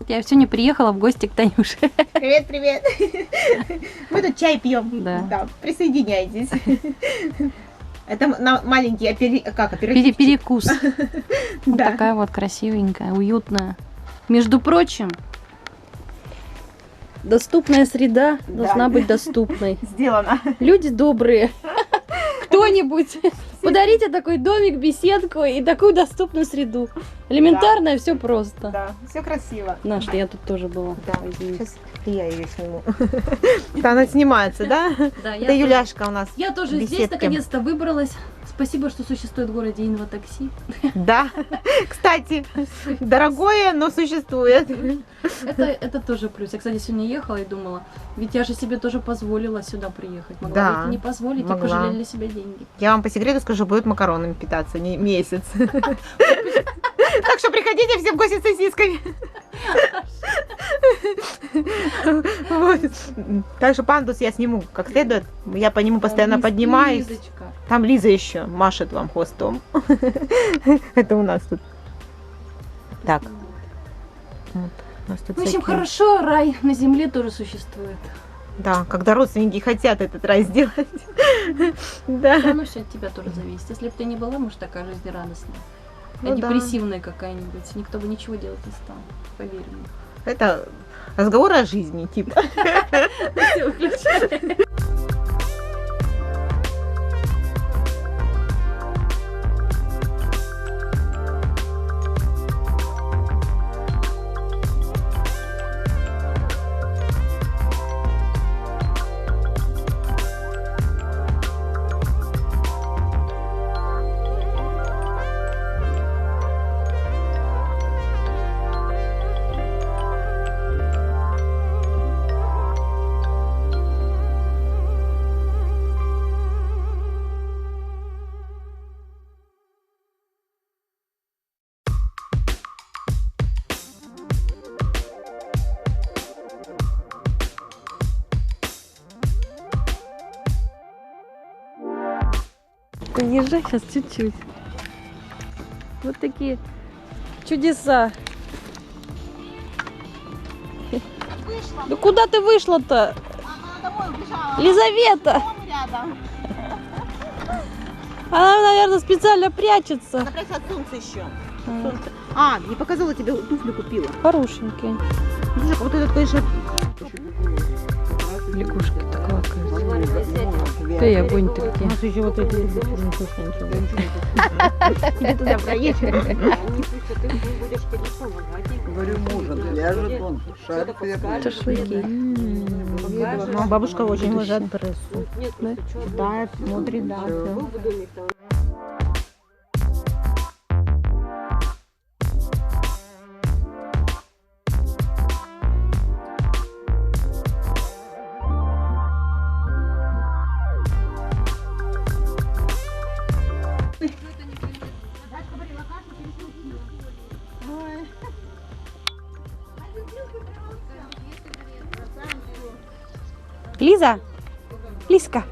Я сегодня приехала в гости к Танюше. Привет, привет. Мы тут чай пьем. Да. Присоединяйтесь. Это маленький оперативчик. Перекус. Вот Да. такая вот красивенькая, уютная. Между прочим, доступная среда должна быть доступной. Сделано. Люди добрые. Кто-нибудь подарите такой домик, беседку и такую доступную среду. Элементарное, все просто. Да, все красиво. Наш, я тут тоже была. Да, сейчас я ее сниму. Да, она снимается, да? Да, Это Юляшка у нас. Я тоже здесь беседки. наконец-то выбралась. Спасибо, что существует в городе инватакси. Да. Кстати, дорогое, но существует. Это тоже плюс. Я, кстати, сегодня ехала и думала, ведь я же себе тоже позволила сюда приехать. Могла Да, ведь не позволить, могла. и пожалели для себя деньги. Я вам по секрету скажу, будет макаронами питаться не месяц. Так что приходите все в гости с сосисками. Вот. Так что пандус я сниму как следует. Я по нему постоянно поднимаюсь. Лизочка. Там Лиза еще машет вам хвостом. Это у нас тут. Так. Вот. У нас тут В общем, всякие- хорошо, рай на земле тоже существует. Да, когда родственники хотят этот рай сделать. Да. Оно все от тебя тоже зависит. Если бы ты не была, может, такая жизнерадостная. А Ну да. депрессивная какая-нибудь. Никто бы ничего делать не стал. Поверь мне. Это разговор о жизни, типа. Всё, выключай. Езжай сейчас чуть-чуть. Вот такие чудеса. Да куда ты вышла-то? Лизавета! Она, наверное, специально прячется. Она прячется от солнца еще. А, не показала тебе, туфли купила. Хорошенькие. Слушай, вот этот, конечно... Лягушки такая красивая. Да и огонь-то где. У нас еще вот эти... Иди туда проедь. Говорю, может, ляжет он, шарик Шашлыки. Ну, а бабушка очень уважает прессу. Да, смотрит, да. всё. Лиза, Лизка.